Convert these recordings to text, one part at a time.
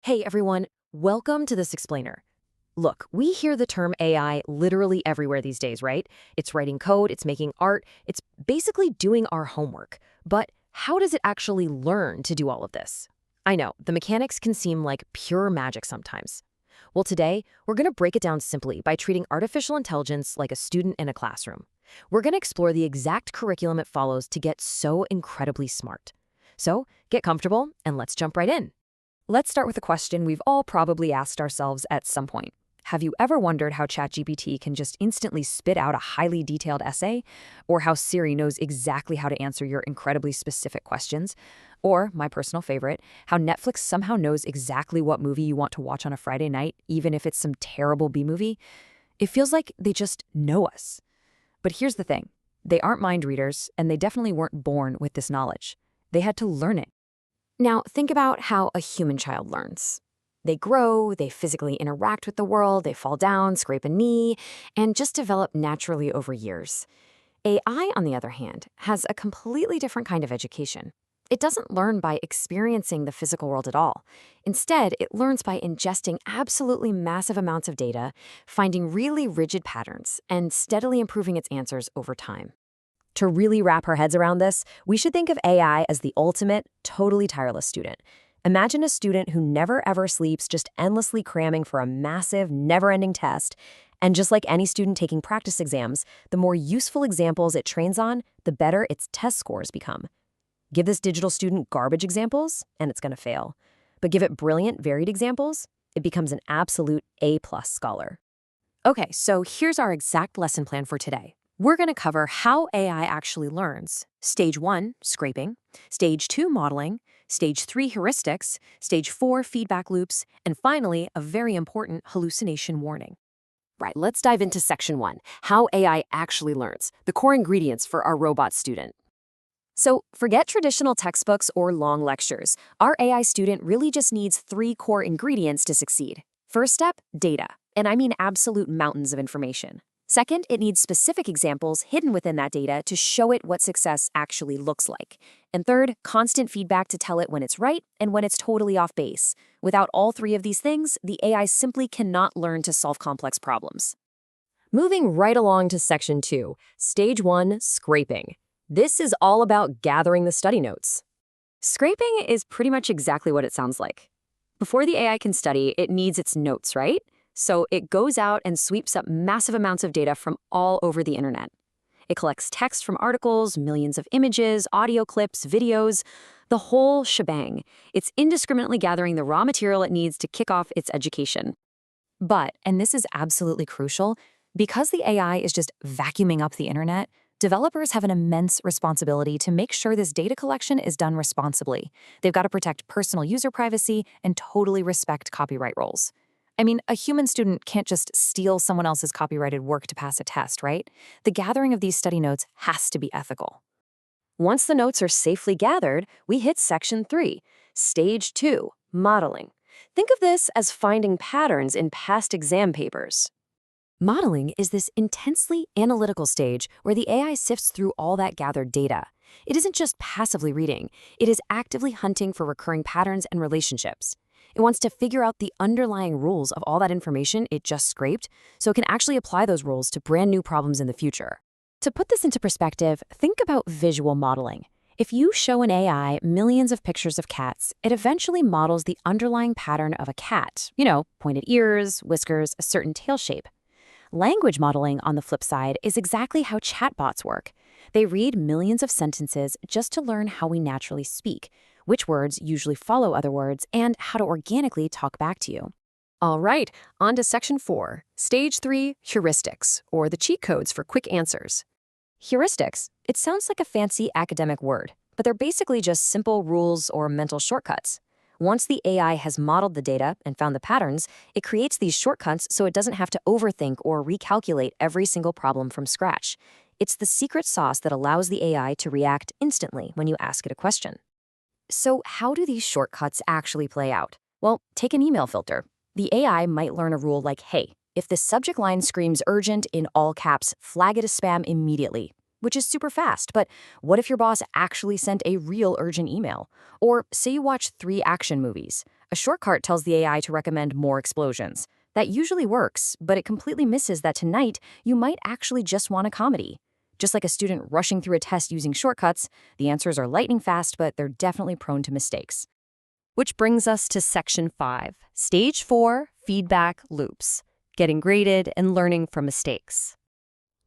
Hey everyone, welcome to this explainer. Look, we hear the term AI literally everywhere these days, right? It's writing code, it's making art, it's basically doing our homework. But how does it actually learn to do all of this? I know, the mechanics can seem like pure magic sometimes. Well, today, we're going to break it down simply by treating artificial intelligence like a student in a classroom. We're going to explore the exact curriculum it follows to get so incredibly smart. So, get comfortable and let's jump right in. Let's start with a question we've all probably asked ourselves at some point. Have you ever wondered how ChatGPT can just instantly spit out a highly detailed essay? Or how Siri knows exactly how to answer your incredibly specific questions? Or, my personal favorite, how Netflix somehow knows exactly what movie you want to watch on a Friday night, even if it's some terrible B-movie? It feels like they just know us. But here's the thing. They aren't mind readers, and they definitely weren't born with this knowledge. They had to learn it. Now, think about how a human child learns. They grow, they physically interact with the world, they fall down, scrape a knee, and just develop naturally over years. AI, on the other hand, has a completely different kind of education. It doesn't learn by experiencing the physical world at all. Instead, it learns by ingesting absolutely massive amounts of data, finding really rigid patterns, and steadily improving its answers over time. To really wrap our heads around this, we should think of AI as the ultimate, totally tireless student. Imagine a student who never ever sleeps, just endlessly cramming for a massive, never-ending test. And just like any student taking practice exams, the more useful examples it trains on, the better its test scores become. Give this digital student garbage examples, and it's going to fail. But give it brilliant, varied examples, it becomes an absolute A-plus scholar. Okay, so here's our exact lesson plan for today. We're going to cover how AI actually learns. Stage 1, scraping. Stage 2, modeling. Stage 3, heuristics. Stage 4, feedback loops. And finally, a very important hallucination warning. Right, let's dive into Section 1, how AI actually learns, the core ingredients for our robot student. So forget traditional textbooks or long lectures. Our AI student really just needs 3 core ingredients to succeed. First step, data. And I mean absolute mountains of information. Second, it needs specific examples hidden within that data to show it what success actually looks like. And third, constant feedback to tell it when it's right and when it's totally off base. Without all 3 of these things, the AI simply cannot learn to solve complex problems. Moving right along to Section 2, Stage 1, scraping. This is all about gathering the study notes. Scraping is pretty much exactly what it sounds like. Before the AI can study, it needs its notes, right? So it goes out and sweeps up massive amounts of data from all over the internet. It collects text from articles, millions of images, audio clips, videos, the whole shebang. It's indiscriminately gathering the raw material it needs to kick off its education. But, and this is absolutely crucial, because the AI is just vacuuming up the internet, developers have an immense responsibility to make sure this data collection is done responsibly. They've got to protect personal user privacy and totally respect copyright rules. I mean, a human student can't just steal someone else's copyrighted work to pass a test, right? The gathering of these study notes has to be ethical. Once the notes are safely gathered, we hit Section 3, Stage 2, modeling. Think of this as finding patterns in past exam papers. Modeling is this intensely analytical stage where the AI sifts through all that gathered data. It isn't just passively reading, it is actively hunting for recurring patterns and relationships. It wants to figure out the underlying rules of all that information it just scraped, so it can actually apply those rules to brand new problems in the future. To put this into perspective, think about visual modeling. If you show an AI millions of pictures of cats, it eventually models the underlying pattern of a cat. Pointed ears, whiskers, a certain tail shape. Language modeling, on the flip side, is exactly how chatbots work. They read millions of sentences just to learn how we naturally speak, which words usually follow other words, and how to organically talk back to you. All right, on to Section 4, Stage 3, heuristics, or the cheat codes for quick answers. Heuristics, it sounds like a fancy academic word, but they're basically just simple rules or mental shortcuts. Once the AI has modeled the data and found the patterns, it creates these shortcuts so it doesn't have to overthink or recalculate every single problem from scratch. It's the secret sauce that allows the AI to react instantly when you ask it a question. So how do these shortcuts actually play out? Well, take an email filter. The AI might learn a rule like, hey, if the subject line screams urgent in all caps, flag it as spam immediately. which is super fast. But what if your boss actually sent a real urgent email? Or say you watch 3 action movies. A shortcut tells the AI to recommend more explosions. That usually works, but it completely misses that tonight you might actually just want a comedy. Just like a student rushing through a test using shortcuts, the answers are lightning fast, but they're definitely prone to mistakes. Which brings us to Section 5, Stage 4, Feedback Loops, getting graded and learning from mistakes.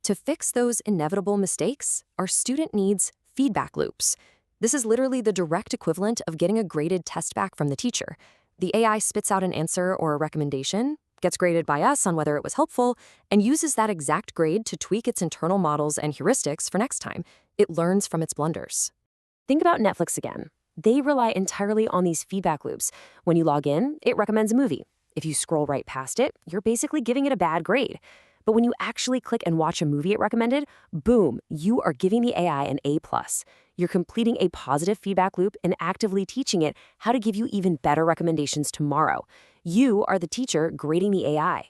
To fix those inevitable mistakes, our student needs feedback loops. This is literally the direct equivalent of getting a graded test back from the teacher. The AI spits out an answer or a recommendation, gets graded by us on whether it was helpful, and uses that exact grade to tweak its internal models and heuristics for next time. It learns from its blunders. Think about Netflix again. They rely entirely on these feedback loops. When you log in, it recommends a movie. If you scroll right past it, you're basically giving it a bad grade. But when you actually click and watch a movie it recommended, boom, you are giving the AI an A+. You're completing a positive feedback loop and actively teaching it how to give you even better recommendations tomorrow. You are the teacher grading the AI.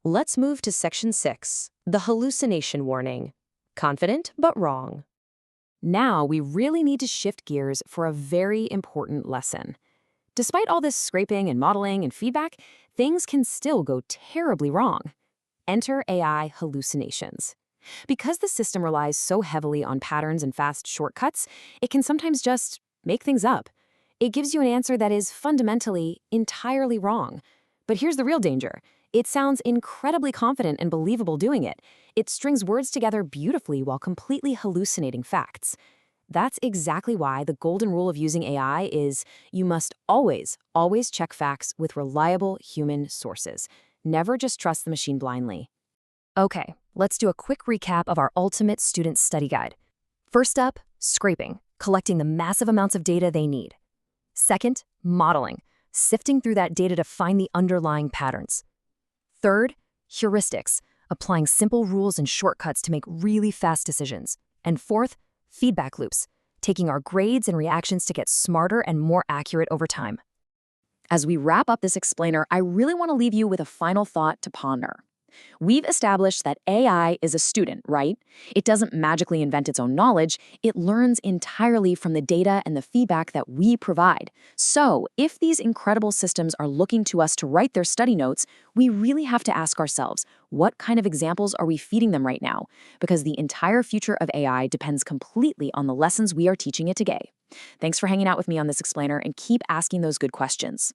Let's move to Section 6, the hallucination warning. Confident but wrong. Now we really need to shift gears for a very important lesson. Despite all this scraping and modeling and feedback, things can still go terribly wrong. Enter AI hallucinations. Because the system relies so heavily on patterns and fast shortcuts, it can sometimes just make things up. It gives you an answer that is fundamentally entirely wrong. But here's the real danger. It sounds incredibly confident and believable doing it. It strings words together beautifully while completely hallucinating facts. That's exactly why the golden rule of using AI is you must always check facts with reliable human sources. Never just trust the machine blindly. Okay, let's do a quick recap of our ultimate student study guide. First up, scraping, collecting the massive amounts of data they need. Second, modeling, sifting through that data to find the underlying patterns. Third, heuristics, applying simple rules and shortcuts to make really fast decisions. And fourth, feedback loops, taking our grades and reactions to get smarter and more accurate over time. As we wrap up this explainer, I really want to leave you with a final thought to ponder. We've established that AI is a student, right? It doesn't magically invent its own knowledge. It learns entirely from the data and the feedback that we provide. So, if these incredible systems are looking to us to write their study notes, we really have to ask ourselves, what kind of examples are we feeding them right now? Because the entire future of AI depends completely on the lessons we are teaching it today. Thanks for hanging out with me on this explainer, and keep asking those good questions.